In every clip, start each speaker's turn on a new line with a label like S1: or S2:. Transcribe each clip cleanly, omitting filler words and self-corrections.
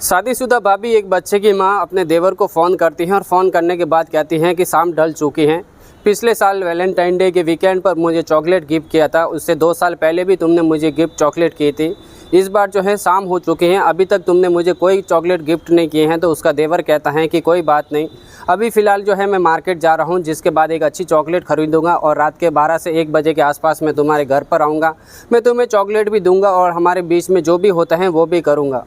S1: शादीशुदा भाभी एक बच्चे की मां अपने देवर को फ़ोन करती हैं और फ़ोन करने के बाद कहती हैं कि शाम ढल चुकी हैं। पिछले साल वैलेंटाइन डे के वीकेंड पर मुझे चॉकलेट गिफ्ट किया था, उससे 2 साल पहले भी तुमने मुझे गिफ्ट चॉकलेट की थी। इस बार जो है शाम हो चुकी हैं, अभी तक तुमने मुझे कोई चॉकलेट गिफ्ट नहीं किए हैं। तो उसका देवर कहता है कि कोई बात नहीं, अभी फ़िलहाल जो है मैं मार्केट जा रहा हूँ, जिसके बाद एक अच्छी चॉकलेट खरीदूँगा और रात के 12 से 1 बजे के आसपास मैं तुम्हारे घर पर आऊँगा। मैं तुम्हें चॉकलेट भी दूँगा और हमारे बीच में जो भी होता है वो भी करूँगा।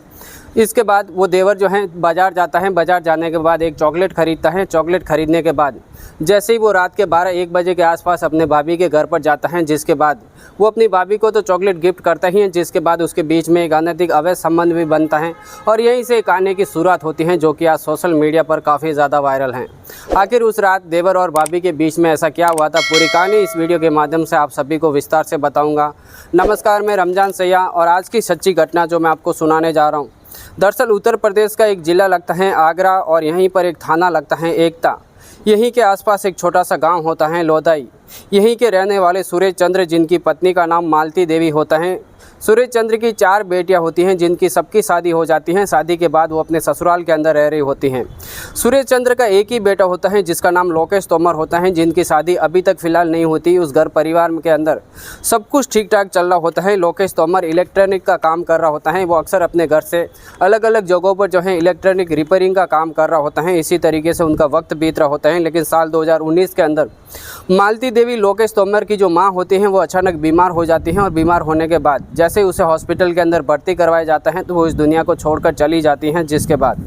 S1: इसके बाद वो देवर जो है बाज़ार जाता है। बाज़ार जाने के बाद एक चॉकलेट ख़रीदता है। चॉकलेट ख़रीदने के बाद जैसे ही वो रात के 12-1 बजे के आसपास अपने भाभी के घर पर जाता है, जिसके बाद वो अपनी भाभी को तो चॉकलेट गिफ्ट करता ही है, जिसके बाद उसके बीच में एक अनैतिक अवैध संबंध भी बनता है और यहीं से कहानी की शुरुआत होती है, जो कि आज सोशल मीडिया पर काफ़ी ज़्यादा वायरल हैं। आखिर उस रात देवर और भाभी के बीच में ऐसा क्या हुआ था, पूरी कहानी इस वीडियो के माध्यम से आप सभी को विस्तार से बताऊँगा। नमस्कार, मैं रमजान सैया और आज की सच्ची घटना जो मैं आपको सुनाने जा रहा हूँ, दरअसल उत्तर प्रदेश का एक ज़िला लगता है आगरा और यहीं पर एक थाना लगता है एकता। यहीं के आसपास एक छोटा सा गांव होता है लोदाई। यहीं के रहने वाले सुरेश चंद्र, जिनकी पत्नी का नाम मालती देवी होता है। सुरेश चंद्र की 4 बेटियां होती हैं, जिनकी सबकी शादी हो जाती हैं। शादी के बाद वो अपने ससुराल के अंदर रह रही होती हैं। सुरेश चंद्र का एक ही बेटा होता है, जिसका नाम लोकेश तोमर होता है, जिनकी शादी अभी तक फ़िलहाल नहीं होती। उस घर परिवार के अंदर सब कुछ ठीक ठाक चल रहा होता है। लोकेश तोमर इलेक्ट्रॉनिक का काम कर रहा होता है। वो अक्सर अपने घर से अलग अलग जगहों पर जो है इलेक्ट्रॉनिक रिपेयरिंग का काम कर रहा होता है। इसी तरीके से उनका वक्त बीत रहा होता है। लेकिन साल 2019 के अंदर मालती देवी, लोकेश तोमर की जो माँ होती हैं, वो अचानक बीमार हो जाती हैं और बीमार होने के बाद जैसे उसे हॉस्पिटल के अंदर भर्ती करवाया जाता है तो वो इस दुनिया को छोड़कर चली जाती हैं। जिसके बाद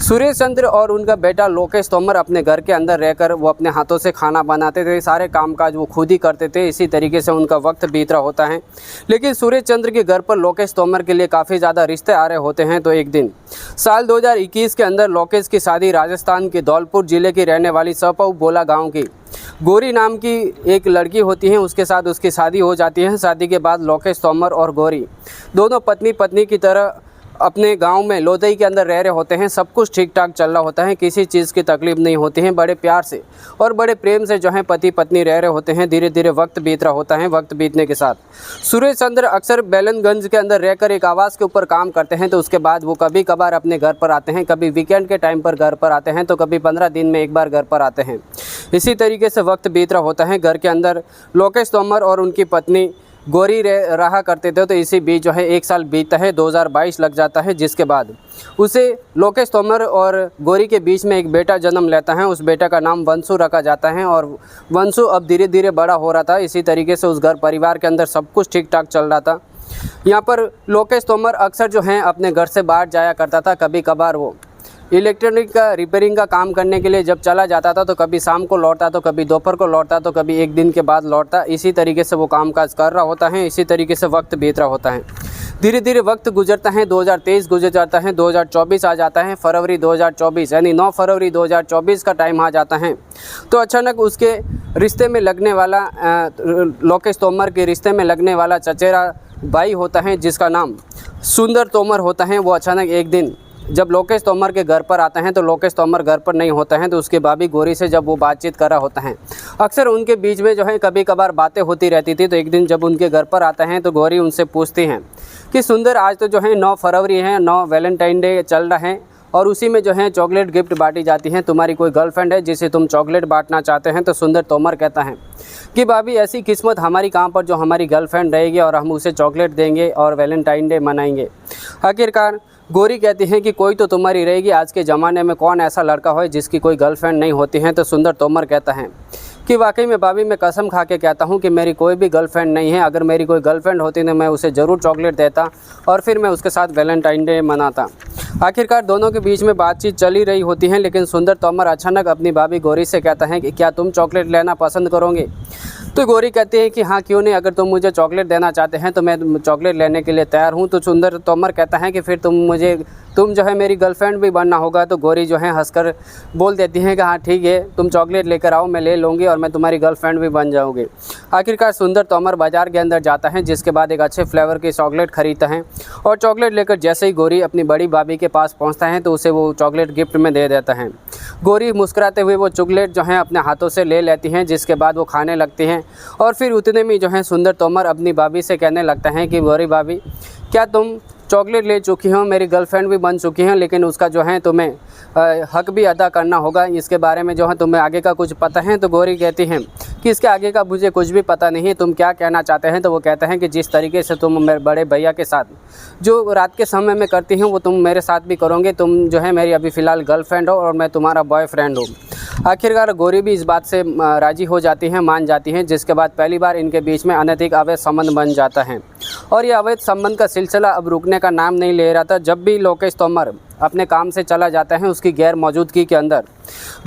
S1: सुरेश चंद्र और उनका बेटा लोकेश तोमर अपने घर के अंदर रहकर वो अपने हाथों से खाना बनाते थे, सारे कामकाज वो खुद ही करते थे। इसी तरीके से उनका वक्त बीत रहा होता है। लेकिन सुरेश चंद्र के घर पर लोकेश तोमर के लिए काफ़ी ज़्यादा रिश्ते आ रहे होते हैं। तो एक दिन साल 2021 के अंदर लोकेश की शादी राजस्थान के धौलपुर ज़िले की रहने वाली सपऊ बोला गाँव की गौरी नाम की एक लड़की होती है, उसके साथ उसकी शादी हो जाती है। शादी के बाद लोकेश तोमर और गौरी दोनों पत्नी पत्नी की तरह अपने गांव में लोदई के अंदर रह रहे होते हैं। सब कुछ ठीक ठाक चल रहा होता है, किसी चीज़ की तकलीफ नहीं होती है। बड़े प्यार से और बड़े प्रेम से जो है पति पत्नी रह रहे होते हैं। धीरे धीरे वक्त बीत रहा होता है। वक्त बीतने के साथ सुरेश चंद्र अक्सर बेलनगंज के अंदर रहकर एक आवास के ऊपर काम करते हैं। तो उसके बाद वो कभी कभार अपने घर पर आते हैं, कभी वीकेंड के टाइम पर घर पर आते हैं, तो कभी 15 दिन में एक बार घर पर आते हैं। इसी तरीके से वक्त बीत रहा होता है। घर के अंदर लोकेश तोमर और उनकी पत्नी गौरी रहा करते थे। तो इसी बीच जो है 1 साल बीतता है, 2022 लग जाता है, जिसके बाद उसे लोकेश तोमर और गौरी के बीच में एक बेटा जन्म लेता है। उस बेटा का नाम वंशु रखा जाता है और वंशु अब धीरे धीरे बड़ा हो रहा था। इसी तरीके से उस घर परिवार के अंदर सब कुछ ठीक ठाक चल रहा था। यहाँ पर लोकेश तोमर अक्सर जो है अपने घर से बाहर जाया करता था। कभी कभार वो इलेक्ट्रॉनिक का रिपेयरिंग का काम करने के लिए जब चला जाता था तो कभी शाम को लौटता, तो कभी दोपहर को लौटता, तो कभी 1 दिन के बाद लौटता। इसी तरीके से वो कामकाज कर रहा होता है। इसी तरीके से वक्त बीत रहा होता है। धीरे धीरे वक्त गुजरता है। 2023 गुजर जाता है, 2024 आ जाता है। फरवरी 2024 यानी 9 फरवरी 2024 का टाइम आ जाता है। तो अचानक उसके रिश्ते में लगने वाला लोकेश तोमर के रिश्ते में लगने वाला चचेरा भाई होता है, जिसका नाम सुंदर तोमर होता है। वो अचानक एक दिन जब लोकेश तोमर के घर पर आते हैं तो लोकेश तोमर घर पर नहीं होता है। तो उसके भाभी गौरी से जब वो बातचीत कर रहा होता है, अक्सर उनके बीच में जो है कभी कभार बातें होती रहती थी। तो एक दिन जब उनके घर पर आते हैं तो गौरी उनसे पूछती हैं कि सुंदर, आज तो जो है 9 फरवरी है, 9 वैलेंटाइन डे चल रहा है और उसी में जो है चॉकलेट गिफ्ट बांटी जाती हैं। तुम्हारी कोई गर्लफ्रेंड है जिसे तुम चॉकलेट बांटना चाहते हैं? तो सुंदर तोमर कहता है कि भाभी ऐसी किस्मत हमारी कहाँ पर जो हमारी गर्लफ्रेंड रहेगी और हम उसे चॉकलेट देंगे और वैलेंटाइन डे मनाएंगे। आखिरकार गौरी कहती है कि कोई तो तुम्हारी रहेगी, आज के ज़माने में कौन ऐसा लड़का हो जिसकी कोई गर्लफ्रेंड नहीं होती है? तो सुंदर तोमर कहता है कि वाकई में भाभी, मैं कसम खा के कहता हूँ कि मेरी कोई भी गर्लफ्रेंड नहीं है। अगर मेरी कोई गर्लफ्रेंड होती तो मैं उसे ज़रूर चॉकलेट देता और फिर मैं उसके साथ वैलेंटाइन डे मनाता। आखिरकार दोनों के बीच में बातचीत चली रही होती है। लेकिन सुंदर तोमर अचानक अपनी भाभी गौरी से कहता है कि क्या तुम चॉकलेट लेना पसंद करोगे? तो गौरी कहती है कि हाँ, क्यों नहीं, अगर तुम मुझे चॉकलेट देना चाहते हैं तो मैं चॉकलेट लेने के लिए तैयार हूँ। तो सुंदर तोमर कहता है कि फिर तुम जो है मेरी गर्लफ्रेंड भी बनना होगा। तो गौरी जो है हंसकर बोल देती है कि हाँ ठीक है, तुम चॉकलेट लेकर आओ, मैं ले लूँगी और मैं तुम्हारी गर्लफ्रेंड भी बन जाऊँगी। आखिरकार सुंदर तोमर बाज़ार के अंदर जाता है, जिसके बाद एक अच्छे फ्लेवर की चॉकलेट खरीदता है और चॉकलेट लेकर जैसे ही गौरी अपनी बड़ी भाभी के पास पहुँचता है तो उसे वो चॉकलेट गिफ्ट में दे देता है। गौरी मुस्कुराते हुए वो चॉकलेट जो है अपने हाथों से ले लेती हैं, जिसके बाद वो खाने लगती हैं। और फिर उतने में जो है सुंदर तोमर अपनी भाभी से कहने लगता है कि गौरी भाभी, क्या तुम चॉकलेट ले चुकी हूँ, मेरी गर्लफ्रेंड भी बन चुकी हैं, लेकिन उसका जो है तुम्हें हक भी अदा करना होगा। इसके बारे में जो है तुम्हें आगे का कुछ पता है? तो गौरी कहती हैं कि इसके आगे का मुझे कुछ भी पता नहीं, तुम क्या कहना चाहते हैं? तो वो कहते हैं कि जिस तरीके से तुम मेरे बड़े भैया के साथ जो रात के समय में करती हो वो तुम मेरे साथ भी करोगे। तुम जो है मेरी अभी फ़िलहाल गर्लफ्रेंड हो और मैं तुम्हारा बॉयफ्रेंड हूँ। आखिरकार गौरी भी इस बात से राज़ी हो जाती हैं, मान जाती हैं, जिसके बाद पहली बार इनके बीच में अनैतिक अवैध संबंध बन जाता है और ये अवैध संबंध का सिलसिला अब रुकने का नाम नहीं ले रहा था। जब भी लोकेश तोमर अपने काम से चला जाता है, उसकी गैर मौजूदगी के अंदर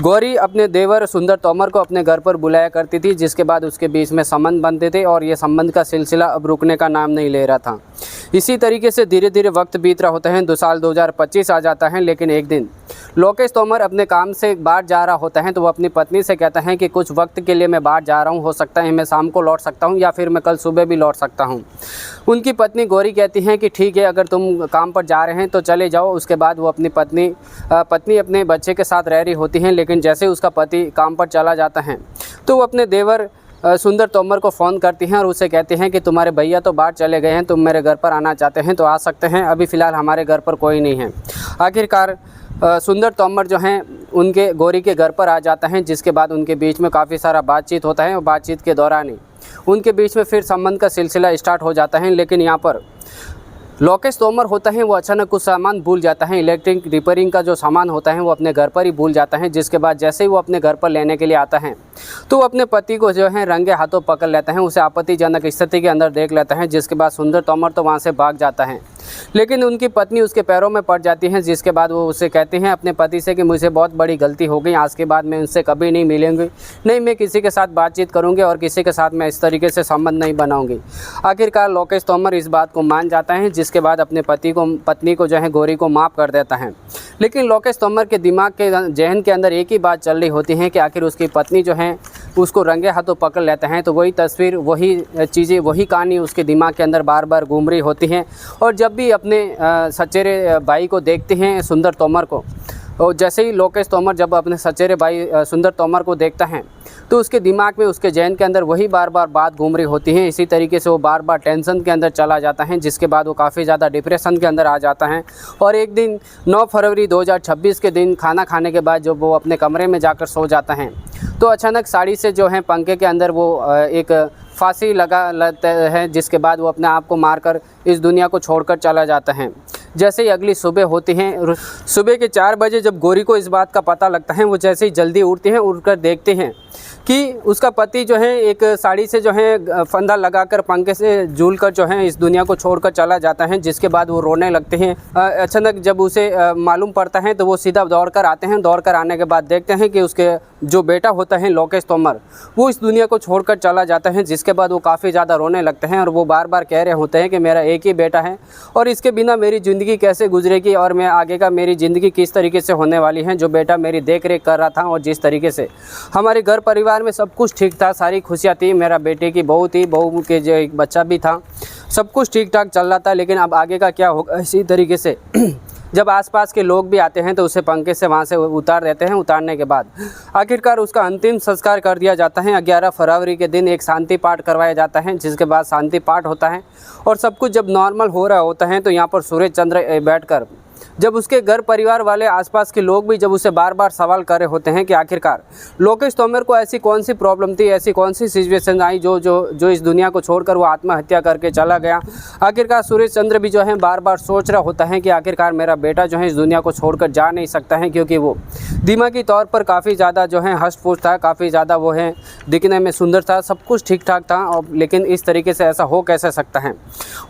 S1: गौरी अपने देवर सुंदर तोमर को अपने घर पर बुलाया करती थी, जिसके बाद उसके बीच में संबंध बनते थे और ये संबंध का सिलसिला अब रुकने का नाम नहीं ले रहा था। इसी तरीके से धीरे धीरे वक्त बीत रहा होता है, 2 साल 2025 आ जाता है। लेकिन एक दिन लोकेश तोमर अपने काम से बाहर जा रहा होता है तो वो अपनी पत्नी से कहता है कि कुछ वक्त के लिए मैं बाहर जा रहा हूँ, हो सकता है मैं शाम को लौट सकता हूँ या फिर मैं कल सुबह भी लौट सकता हूँ। उनकी पत्नी गौरी कहती हैं कि ठीक है, अगर तुम काम पर जा रहे हैं तो चले जाओ। उसके बाद वो अपनी पत्नी अपने बच्चे के साथ रह रही होती हैं, लेकिन जैसे उसका पति काम पर चला जाता है तो वो अपने देवर सुंदर तोमर को फ़ोन करती हैं और उसे कहते हैं कि तुम्हारे भैया तो बाहर चले गए हैं, तुम मेरे घर पर आना चाहते हैं तो आ सकते हैं, अभी फ़िलहाल हमारे घर पर कोई नहीं है। आखिरकार सुंदर तोमर जो हैं उनके गौरी के घर पर आ जाता है, जिसके बाद उनके बीच में काफ़ी सारा बातचीत होता है और बातचीत के दौरान ही उनके बीच में फिर संबंध का सिलसिला स्टार्ट हो जाता है। लेकिन यहाँ पर लोकेश तोमर होता है वो अचानक कुछ सामान भूल जाता है, इलेक्ट्रिक रिपेयरिंग का जो सामान होता है वो अपने घर पर ही भूल जाता है। जिसके बाद जैसे ही वो अपने घर पर लेने के लिए आता है तो वो अपने पति को जो है रंगे हाथों पकड़ लेता है, उसे आपत्तिजनक स्थिति के अंदर देख लेता है। जिसके बाद सुंदर तोमर तो वहाँ से भाग जाता है, लेकिन उनकी पत्नी उसके पैरों में पड़ जाती है। जिसके बाद वो उसे कहते हैं अपने पति से कि मुझे बहुत बड़ी गलती हो गई, आज के बाद मैं उनसे कभी नहीं मिलेंगी, नहीं मैं किसी के साथ बातचीत करूंगी और किसी के साथ मैं इस तरीके से संबंध नहीं बनाऊंगी। आखिरकार लोकेश तोमर इस बात को मान जाता है, जिसके बाद अपने पत्नी को जो है गौरी को माफ़ कर देता है। लेकिन लोकेश तोमर के दिमाग के जहन के अंदर एक ही बात चल रही होती है कि आखिर उसकी पत्नी जो है उसको रंगे हाथों पकड़ लेते हैं, तो वही तस्वीर, वही चीज़ें, वही कहानी उसके दिमाग के अंदर बार बार घूम रही होती हैं। और जब भी अपने सचेरे भाई को देखते हैं सुंदर तोमर को, और जैसे ही लोकेश तोमर जब अपने सचेरे भाई सुंदर तोमर को देखता है तो उसके दिमाग में, उसके जहन के अंदर वही बार बार बात घूम रही होती है। इसी तरीके से वो बार बार टेंशन के अंदर चला जाता है, जिसके बाद वो काफ़ी ज़्यादा डिप्रेशन के अंदर आ जाता है। और एक दिन 9 फरवरी 2026 के दिन खाना खाने के बाद जब वो अपने कमरे में जाकर सो जाता है तो अचानक साड़ी से जो है पंखे के अंदर वो एक फांसी लगा लेते हैं, जिसके बाद वो अपने आप को मारकर इस दुनिया को छोड़कर चला जाता है। जैसे ही अगली सुबह होती हैं, सुबह के 4 बजे जब गौरी को इस बात का पता लगता है, वो जैसे ही जल्दी उठती हैं, उठकर देखते हैं कि उसका पति जो है एक साड़ी से जो है फंदा लगाकर पंखे से झूलकर जो है इस दुनिया को छोड़कर चला जाता है। जिसके बाद वो रोने लगते हैं। अचानक जब उसे मालूम पड़ता है तो वो सीधा दौड़कर आते हैं। दौड़कर आने के बाद देखते हैं कि उसके जो बेटा होता है लोकेश तोमर, वो इस दुनिया को छोड़कर चला जाता है। जिसके बाद वो काफ़ी ज़्यादा रोने लगते हैं और वो बार बार कह रहे होते हैं कि मेरा एक ही बेटा है और इसके बिना मेरी ज़िंदगी कैसे गुजरेगी और मैं आगे का मेरी ज़िंदगी किस तरीके से होने वाली है। जो बेटा मेरी देख रेख कर रहा था और जिस तरीके से हमारे घर परिवार में सब कुछ ठीक था, सारी खुशियाँ थी, मेरा बेटे की बहू थी, बहू के जो एक बच्चा भी था, सब कुछ ठीक ठाक चल रहा था, लेकिन अब आगे का क्या होगा। इसी तरीके से जब आसपास के लोग भी आते हैं तो उसे पंखे से वहाँ से उतार देते हैं। उतारने के बाद आखिरकार उसका अंतिम संस्कार कर दिया जाता है। 11 फरवरी के दिन एक शांति पाठ करवाया जाता है, जिसके बाद शांति पाठ होता है और सब कुछ जब नॉर्मल हो रहा होता है तो यहाँ पर सूरज चंद्र बैठकर जब उसके घर परिवार वाले, आसपास के लोग भी जब उसे बार बार सवाल कर रहे होते हैं कि आखिरकार लोकेश तोमर को ऐसी कौन सी प्रॉब्लम थी, ऐसी कौन सी सिचुएशन आई जो इस दुनिया को छोड़कर वो आत्महत्या करके चला गया। आखिरकार सूरज चंद्र भी जो है बार बार सोच रहा होता है कि आखिरकार मेरा बेटा जो है इस दुनिया को छोड़कर जा नहीं सकता है, क्योंकि वो दिमागी तौर पर काफ़ी ज़्यादा जो है हष्ट-पुष्ट था, काफ़ी ज़्यादा वो है दिखने में सुंदर था, सब कुछ ठीक ठाक था। और लेकिन इस तरीके से ऐसा हो कैसे सकता है।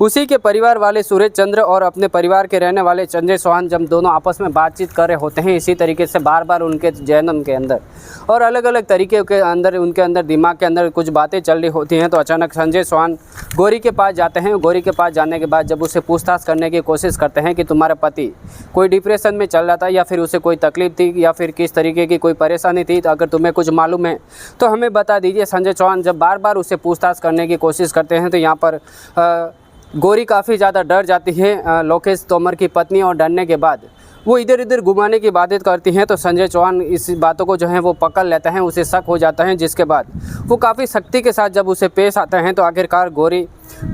S1: उसी के परिवार वाले सूरज चंद्र और अपने परिवार के रहने वाले संजय चौहान जब दोनों आपस में बातचीत कर रहे होते हैं, इसी तरीके से बार बार उनके जहन के अंदर और अलग अलग तरीके के अंदर उनके अंदर दिमाग के अंदर कुछ बातें चल रही होती हैं। तो अचानक संजय चौहान गौरी के पास जाते हैं। गौरी के पास जाने के बाद जब उसे पूछताछ करने की कोशिश करते हैं कि तुम्हारा पति कोई डिप्रेशन में चल रहा था या फिर उसे कोई तकलीफ थी या फिर किस तरीके की कोई परेशानी थी, तो अगर तुम्हें कुछ मालूम है तो हमें बता दीजिए। संजय चौहान जब बार बार उसे पूछताछ करने की कोशिश करते हैं तो यहाँ पर गौरी काफ़ी ज़्यादा डर जाती है लोकेश तोमर की पत्नी, और डरने के बाद वो इधर इधर घुमाने की बातें करती हैं तो संजय चौहान इस बातों को जो है वो पकड़ लेता है, उसे शक हो जाता है, जिसके बाद वो काफ़ी सख्ती के साथ जब उसे पेश आता है तो आखिरकार गौरी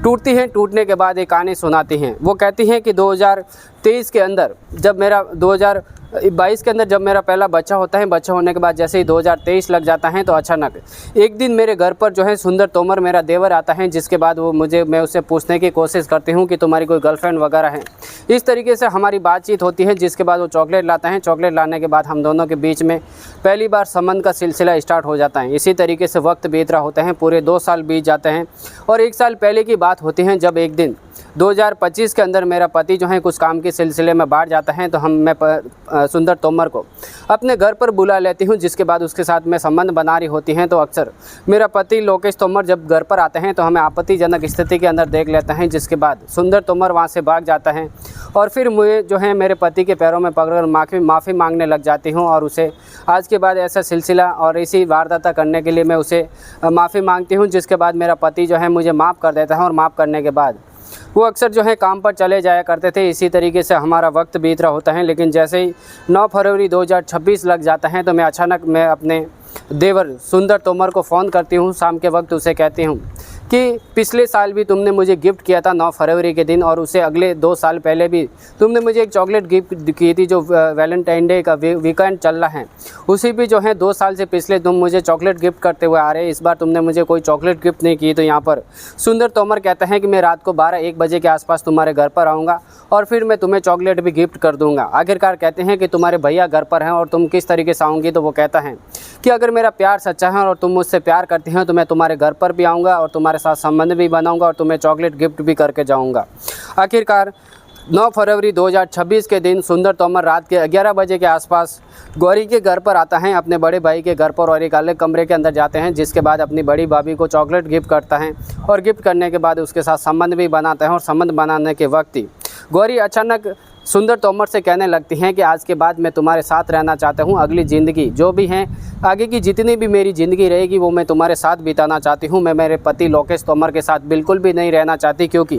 S1: टूटती हैं। टूटने के बाद एक कहानी सुनाती हैं। वो कहती हैं कि 2023 के अंदर जब मेरा 2022 के अंदर जब मेरा पहला बच्चा होता है, बच्चा होने के बाद जैसे ही 2023 लग जाता है तो अचानक एक दिन मेरे घर पर जो है सुंदर तोमर मेरा देवर आता है, जिसके बाद वो मैं उससे पूछने की कोशिश करती हूँ कि तुम्हारी कोई गर्लफ्रेंड वगैरह है। इस तरीके से हमारी बातचीत होती है, जिसके बाद वो चॉकलेट लाता है। चॉकलेट लाने के बाद हम दोनों के बीच में पहली बार संबंध का सिलसिला स्टार्ट हो जाता है। इसी तरीके से वक्त बीत रहा होता है, पूरे 2 साल बीत जाते हैं और 1 साल पहले की बात होती है जब एक दिन 2025 के अंदर मेरा पति जो है कुछ काम के सिलसिले में बाहर जाता है तो मैं सुंदर तोमर को अपने घर पर बुला लेती हूं, जिसके बाद उसके साथ में संबंध बना रही होती हैं। तो अक्सर मेरा पति लोकेश तोमर जब घर पर आते हैं तो हमें आपत्तिजनक स्थिति के अंदर देख लेता है, जिसके बाद सुंदर तोमर वहां से भाग जाता है और फिर मुझे जो है मेरे पति के पैरों में पकड़कर माफ़ी मांगने लग जाती हूँ और उसे आज के बाद ऐसा सिलसिला और इसी वारदाता करने के लिए मैं उसे माफ़ी मांगती हूँ, जिसके बाद मेरा पति जो है मुझे माफ़ कर देता है और माफ़ करने के बाद वो अक्सर जो है काम पर चले जाया करते थे। इसी तरीके से हमारा वक्त बीत रहा होता है, लेकिन जैसे ही 9 फरवरी 2026 लग जाता है तो मैं अपने देवर सुंदर तोमर को फ़ोन करती हूँ। शाम के वक्त उसे कहती हूँ कि पिछले साल भी तुमने मुझे गिफ्ट किया था 9 फरवरी के दिन, और उससे अगले 2 साल पहले भी तुमने मुझे एक चॉकलेट गिफ्ट की थी। जो वैलेंटाइन डे का वीकेंड चल रहा है उसी भी जो है 2 साल से पिछले तुम मुझे चॉकलेट गिफ्ट करते हुए आ रहे हैं। इस बार तुमने मुझे कोई चॉकलेट गिफ्ट नहीं की। तो यहाँ पर सुंदर तोमर कहता है कि मैं रात को 12-1 बजे के आसपास तुम्हारे घर पर आऊँगा और फिर मैं तुम्हें चॉकलेट भी गिफ्ट कर दूँगा। आखिरकार कहते हैं कि तुम्हारे भैया घर पर हैं और तुम किस तरीके से आऊँगी। तो वो कहता है कि अगर मेरा प्यार सच्चा है और तुम मुझसे प्यार करती हैं तो मैं तुम्हारे घर पर भी आऊँगा और तुम्हारे साथ संबंध भी बनाऊंगा और तुम्हें चॉकलेट गिफ्ट भी करके जाऊंगा। आखिरकार 9 फरवरी 2026 के दिन सुंदर तोमर रात के 11 बजे के आसपास गौरी के घर पर आता है, अपने बड़े भाई के घर पर, और एक अलग कमरे के अंदर जाते हैं, जिसके बाद अपनी बड़ी भाभी को चॉकलेट गिफ्ट करता है और गिफ्ट करने के बाद उसके साथ संबंध भी बनाते हैं। और संबंध बनाने के वक्त ही गौरी अचानक सुंदर तोमर से कहने लगती हैं कि आज के बाद मैं तुम्हारे साथ रहना चाहता हूँ। अगली ज़िंदगी जो भी है, आगे की जितनी भी मेरी ज़िंदगी रहेगी वो मैं तुम्हारे साथ बिताना चाहती हूँ। मैं मेरे पति लोकेश तोमर के साथ बिल्कुल भी नहीं रहना चाहती, क्योंकि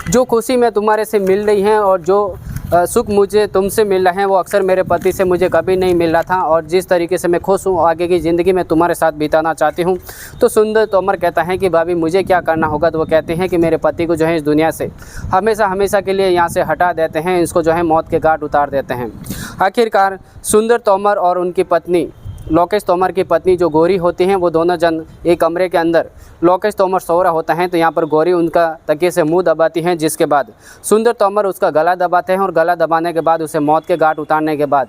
S1: जो खुशी मैं तुम्हारे से मिल रही है और जो सुख मुझे तुमसे मिल रहा है वो अक्सर मेरे पति से मुझे कभी नहीं मिल रहा था। और जिस तरीके से मैं खुश हूँ, आगे की ज़िंदगी में तुम्हारे साथ बिताना चाहती हूँ। तो सुंदर तोमर कहता है कि भाभी मुझे क्या करना होगा। तो वो कहते हैं कि मेरे पति को जो है इस दुनिया से हमेशा के लिए यहाँ से हटा देते हैं, इसको जो है मौत के घाट उतार देते हैं। आखिरकार सुंदर तोमर और उनकी पत्नी लोकेश तोमर की पत्नी जो गौरी होती हैं वो दोनों जन एक कमरे के अंदर लोकेश तोमर सो रहा होता है। तो यहाँ पर गौरी उनका तकिए से मुंह दबाती हैं, जिसके बाद सुंदर तोमर उसका गला दबाते हैं और गला दबाने के बाद उसे मौत के घाट उतारने के बाद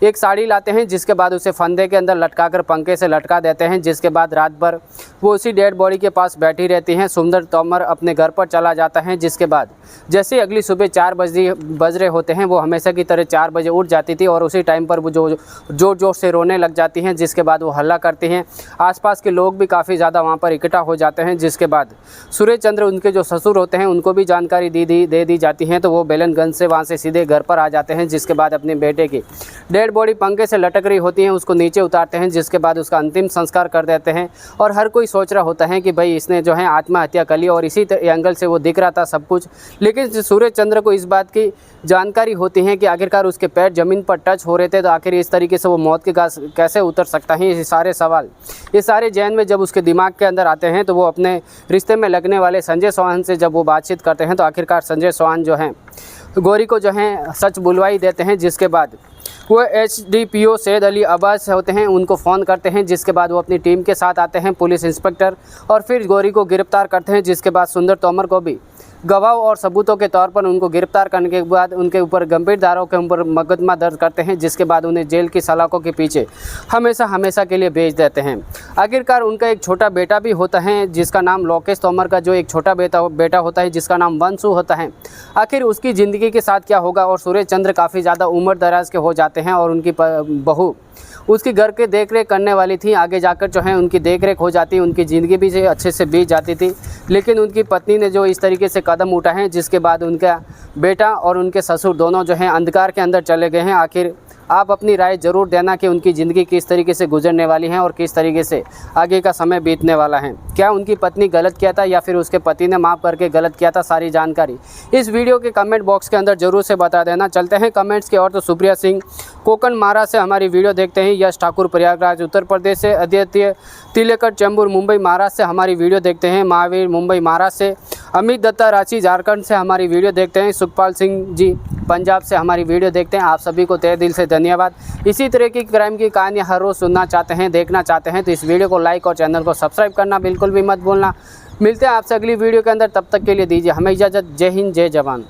S1: एक साड़ी लाते हैं, जिसके बाद उसे फंदे के अंदर लटकाकर पंखे से लटका देते हैं। जिसके बाद रात भर वो उसी डेड बॉडी के पास बैठी रहती हैं। सुंदर तोमर अपने घर पर चला जाता है, जिसके बाद जैसे अगली सुबह 4 बज रहे होते हैं वो हमेशा की तरह 4 बजे उठ जाती थी और उसी टाइम पर वो जोर जोर से रोने लग जाती हैं। जिसके बाद वो हल्ला करती हैं। आसपास के लोग भी काफ़ी ज़्यादा वहाँ पर इकट्ठा हो जाते हैं। जिसके बाद सूरज चंद्र उनके जो ससुर होते हैं उनको भी जानकारी दे दी जाती है। तो वो बेलनगंज से वहाँ से सीधे घर पर आ जाते हैं। जिसके बाद अपने बेटे की डेड बॉडी पंखे से लटक रही होती है उसको नीचे उतारते हैं, जिसके बाद उसका अंतिम संस्कार कर देते हैं। और हर कोई सोच रहा होता है कि भाई इसने जो है आत्महत्या कर ली, और इसी एंगल से वो दिख रहा था सब कुछ। लेकिन सूरज चंद्र को इस बात की जानकारी होती है कि आखिरकार उसके पैर ज़मीन पर टच हो रहे थे, तो आखिर इस तरीके से वो मौत के घाट कैसे उतर सकता है। ये सारे सवाल, ये सारे जहन में जब उसके दिमाग के अंदर आते हैं तो वो अपने रिश्ते में लगने वाले संजय चौहान से जब वो बातचीत करते हैं तो आखिरकार संजय चौहान जो हैं गौरी को जो है सच बुलवाई देते हैं। जिसके बाद वो HDPO सैयद अली अब्बास होते हैं, उनको फ़ोन करते हैं। जिसके बाद वो अपनी टीम के साथ आते हैं, पुलिस इंस्पेक्टर, और फिर गौरी को गिरफ्तार करते हैं। जिसके बाद सुंदर तोमर को भी गवाह और सबूतों के तौर पर उनको गिरफ्तार करने के बाद उनके ऊपर गंभीर धाराओं के ऊपर मुकदमा दर्ज करते हैं। जिसके बाद उन्हें जेल की सलाखों के पीछे हमेशा के लिए भेज देते हैं। आखिरकार उनका एक छोटा बेटा भी होता है जिसका नाम लोकेश तोमर का जो एक छोटा बेटा होता है जिसका नाम वंशु होता है। आखिर उसकी ज़िंदगी के साथ क्या होगा। और सूरज चंद्र काफ़ी ज़्यादा उम्र दराज के हो जाते हैं और उनकी बहू उसकी घर के देख रेख करने वाली थी। आगे जाकर जो है उनकी देख रेख हो जाती, उनकी ज़िंदगी भी जो अच्छे से बीत जाती थी। लेकिन उनकी पत्नी ने जो इस तरीके से कदम उठाए, जिसके बाद उनका बेटा और उनके ससुर दोनों जो हैं अंधकार के अंदर चले गए हैं। आखिर आप अपनी राय ज़रूर देना कि उनकी ज़िंदगी किस तरीके से गुजरने वाली है और किस तरीके से आगे का समय बीतने वाला है। क्या उनकी पत्नी गलत किया था या फिर उसके पति ने माफ़ करके गलत किया था, सारी जानकारी इस वीडियो के कमेंट बॉक्स के अंदर ज़रूर से बता देना। चलते हैं कमेंट्स की ओर। तो सुप्रिया सिंह कोकण मारा से हमारी वीडियो देखते हैं। यश ठाकुर प्रयागराज उत्तर प्रदेश से। आदित्य तिलेकर चेंबूर मुंबई महाराष्ट्र से हमारी वीडियो देखते हैं। महावीर मुंबई महाराष्ट्र से। अमित दत्ता रांची झारखंड से हमारी वीडियो देखते हैं। सुखपाल सिंह जी पंजाब से हमारी वीडियो देखते हैं। आप सभी को तहे दिल से धन्यवाद। इसी तरह की क्राइम की कहानियाँ हर रोज़ सुनना चाहते हैं, देखना चाहते हैं तो इस वीडियो को लाइक और चैनल को सब्सक्राइब करना बिल्कुल भी मत भूलना। मिलते हैं आपसे अगली वीडियो के अंदर, तब तक के लिए दीजिए हमें इजाज़त। जय हिंद, जय जवान।